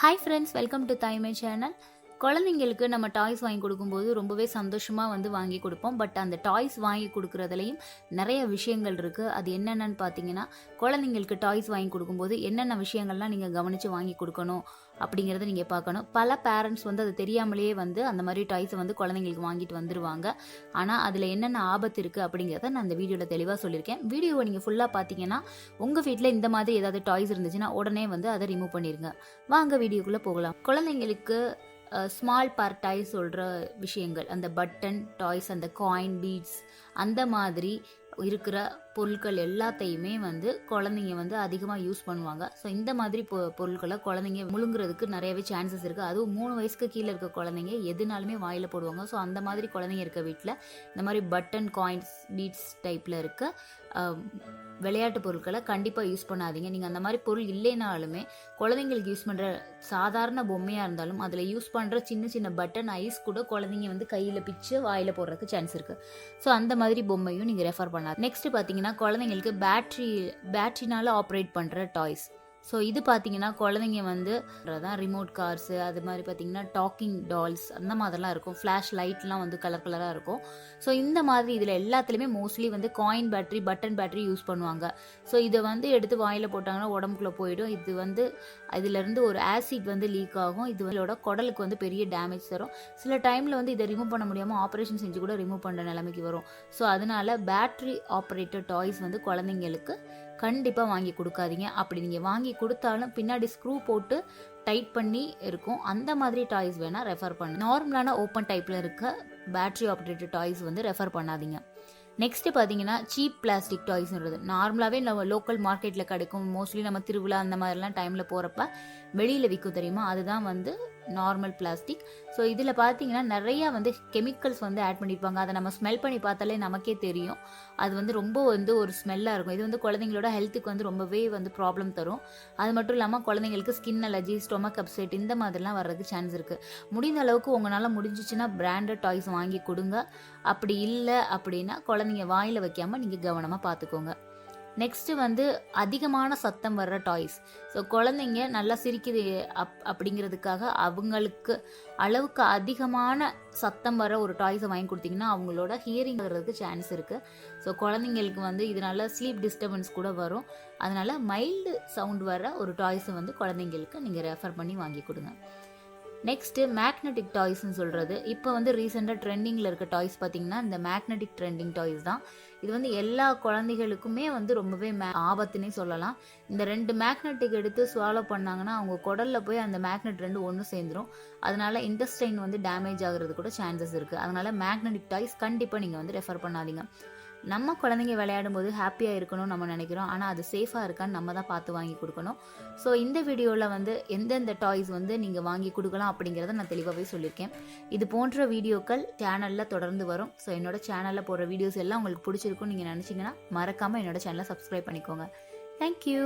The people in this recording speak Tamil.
ஹாய் ஃப்ரெண்ட்ஸ், வெல்கம் டு தாய்மை சேனல். குழந்தைங்களுக்கு நம்ம டாய்ஸ் வாங்கி கொடுக்கும்போது ரொம்பவே சந்தோஷமாக வாங்கி கொடுப்போம். பட் அந்த டாய்ஸ் வாங்கி கொடுக்குறதுலையும் நிறைய விஷயங்கள் இருக்குது. அது என்னென்னு பார்த்தீங்கன்னா, குழந்தைங்களுக்கு டாய்ஸ் வாங்கி கொடுக்கும்போது என்னென்ன விஷயங்கள்லாம் நீங்கள் கவனித்து வாங்கி கொடுக்கணும் அப்படிங்கிறத நீங்கள் பார்க்கணும். பல பேரண்ட்ஸ் அது தெரியாமலேயே அந்த மாதிரி டாய்ஸை குழந்தைங்களுக்கு வாங்கிட்டு வந்துடுவாங்க. ஆனால் அதில் என்னென்ன ஆபத்து இருக்குது அப்படிங்கிறத நான் அந்த வீடியோவில் தெளிவாக சொல்லியிருக்கேன். வீடியோவை நீங்கள் ஃபுல்லாக பார்த்தீங்கன்னா உங்கள் வீட்டில் இந்த மாதிரி ஏதாவது டாய்ஸ் இருந்துச்சுன்னா உடனே அதை ரிமூவ் பண்ணிடுங்க. வாங்க வீடியோக்குள்ளே போகலாம். குழந்தைங்களுக்கு ஸ்மால் பார்ட்டாய் சொல்கிற விஷயங்கள், அந்த பட்டன் டாய்ஸ், அந்த காயின் பீட்ஸ், அந்த மாதிரி இருக்கிற பொருட்கள் எல்லாத்தையுமே குழந்தைங்க அதிகமாக யூஸ் பண்ணுவாங்க. ஸோ இந்த மாதிரி பொருட்களை குழந்தைங்க முழுங்குறதுக்கு நிறையவே சான்சஸ் இருக்குது. அதுவும் 3 வயசுக்கு கீழே இருக்க குழந்தைங்க எதுனாலுமே வாயில் போடுவாங்க. ஸோ அந்த மாதிரி குழந்தைங்க இருக்க வீட்டில் இந்த மாதிரி பட்டன், காயின்ஸ், பீட்ஸ் டைப்பில் இருக்க விளையாட்டு பொருட்களை கண்டிப்பாக யூஸ் பண்ணாதீங்க. நீங்கள் அந்த மாதிரி பொருள் இல்லைனாலுமே குழந்தைங்களுக்கு யூஸ் பண்ணுற சாதாரண பொம்மையாக இருந்தாலும் அதில் யூஸ் பண்ணுற சின்ன சின்ன பட்டன், ஐஸ் கூட குழந்தைங்க கையில் பிச்சு வாயில் போடுறதுக்கு சான்ஸ் இருக்குது. ஸோ அந்த மாதிரி பொம்மையும் நீங்கள் ரெஃபர் பண்ணாது. நெக்ஸ்ட் பார்த்தீங்கன்னா, குழந்தைங்களுக்கு பேட்டரினால ஆப்ரேட் பண்ணுற டாய்ஸ். ஸோ இது பார்த்தீங்கன்னா குழந்தைங்க ரிமோட் கார்ஸு, அது மாதிரி பார்த்தீங்கன்னா டாக்கிங் டால்ஸ், அந்த மாதிரிலாம் இருக்கும். ஃப்ளாஷ் லைட்லாம் கலர் கலராக இருக்கும். ஸோ இந்த மாதிரி இதில் எல்லாத்துலேயுமே mostly coin battery, button battery use பண்ணுவாங்க. ஸோ இதை எடுத்து வாயில் போட்டாங்கன்னா உடம்புக்குள்ளே போயிடும். இது இதிலேருந்து ஒரு ஆசிட் லீக் ஆகும். இதோட குடலுக்கு பெரிய டேமேஜ் தரும். சில டைமில் இதை ரிமூவ் பண்ண முடியாமல் ஆப்ரேஷன் செஞ்சு கூட ரிமூவ் பண்ணுற நிலைமைக்கு வரும். ஸோ அதனால பேட்டரி ஆப்ரேட்டட் டாய்ஸ் குழந்தைங்களுக்கு கண்டிப்பாக வாங்கி கொடுக்காதீங்க. அப்படி நீங்கள் வாங்கி கொடுத்தாலும் பின்னாடி ஸ்க்ரூ போட்டு டைட் பண்ணி இருக்கும். அந்த மாதிரி டாய்ஸ் வேணால் ரெஃபர் பண்ணு. நார்மலான ஓப்பன் டைப்பில் இருக்க பேட்டரி ஆப்ரேட்டட் டாய்ஸ் ரெஃபர் பண்ணாதீங்க. நெக்ஸ்ட் பார்த்தீங்கன்னா, சீப் பிளாஸ்டிக் டாய்ஸ்ன்றது நார்மலாகவே நம்ம லோக்கல் மார்க்கெட்டில் கிடைக்கும். மோஸ்ட்லி நம்ம திருவிழா அந்த மாதிரிலாம் டைமில் போகிறப்ப வெளியில் விற்கும் தெரியுமா, அதுதான் நார்மல் பிளாஸ்டிக். ஸோ இதில் பார்த்தீங்கன்னா நிறையா கெமிக்கல்ஸ் ஆட் பண்ணியிருப்பாங்க. அதை நம்ம ஸ்மெல் பண்ணி பார்த்தாலே நமக்கே தெரியும். அது ரொம்ப ஒரு ஸ்மெல்லாக இருக்கும். இது குழந்தைங்களோட ஹெல்த்துக்கு ரொம்பவே ப்ராப்ளம் தரும். அது மட்டும் இல்லாமல் குழந்தைங்களுக்கு ஸ்கின் அலர்ஜி, ஸ்டொமக் அப்செட் இந்த மாதிரிலாம் வர்றதுக்கு சான்ஸ் இருக்குது. முடிந்த அளவுக்கு உங்களால் முடிஞ்சிச்சுன்னா பிராண்டட் டாய்ஸ் வாங்கி கொடுங்க. அப்படி இல்லை அப்படின்னா குழந்தைங்க வாயில் வைக்காமல் நீங்கள் கவனமாக பார்த்துக்கோங்க. நெக்ஸ்ட்டு அதிகமான சத்தம் வர்ற டாய்ஸ். ஸோ குழந்தைங்க நல்லா சிரிக்குது அப்படிங்கிறதுக்காக அவங்களுக்கு அளவுக்கு அதிகமான சத்தம் வர ஒரு டாய்ஸை வாங்கி கொடுத்தீங்கன்னா அவங்களோட ஹியரிங் வர்றதுக்கு சான்ஸ் இருக்குது. ஸோ குழந்தைங்களுக்கு இதனால ஸ்லீப் டிஸ்டர்பன்ஸ் கூட வரும். அதனால மைல்டு சவுண்ட் வர ஒரு டாய்ஸை குழந்தைங்களுக்கு நீங்கள் ரெஃபர் பண்ணி வாங்கி கொடுங்க. நெக்ஸ்ட்டு மேக்னெட்டிக் டாய்ஸ்ன்னு சொல்கிறது. இப்போ ரீசெண்டாக ட்ரெண்டிங்கில் இருக்க டாய்ஸ் பார்த்திங்கன்னா இந்த மேக்னெட்டிக் ட்ரெண்டிங் டாய்ஸ் தான். இது எல்லா குழந்தைகளுக்குமே ரொம்பவே ஆபத்துன்னே சொல்லலாம். இந்த 2 மேக்னெட்டிக் எடுத்து ஸ்வாலோ பண்ணாங்கன்னா அவங்க குடலில் போய் அந்த மேக்னெட் 2 ஒன்று சேர்ந்துடும். அதனால இன்டெஸ்டைன் டேமேஜ் ஆகிறது கூட சான்சஸ் இருக்குது. அதனால மேக்னெட்டிக் டாய்ஸ் கண்டிப்பாக நீங்கள் ரெஃபர் பண்ணாதீங்க. நம்ம குழந்தைங்க விளையாடும் போது ஹாப்பியாக இருக்கணும்னு நம்ம நினைக்கிறோம். ஆனால் அது சேஃபாக இருக்கான்னு நம்ம தான் பார்த்து வாங்கி கொடுக்கணும். ஸோ இந்த வீடியோவில் எந்தெந்த டாய்ஸ் நீங்கள் வாங்கி கொடுக்கலாம் அப்படிங்கிறத நான் தெளிவாகவே சொல்லியிருக்கேன். இது போன்ற வீடியோக்கள் சேனலில் தொடர்ந்து வரும். ஸோ என்னோட சேனலில் போடுற வீடியோஸ் எல்லாம் உங்களுக்கு பிடிச்சிருக்குன்னு நீங்கள் நினச்சிங்கன்னா மறக்காமல் என்னோட சேனலை சப்ஸ்கிரைப் பண்ணிக்கோங்க. தேங்க்யூ.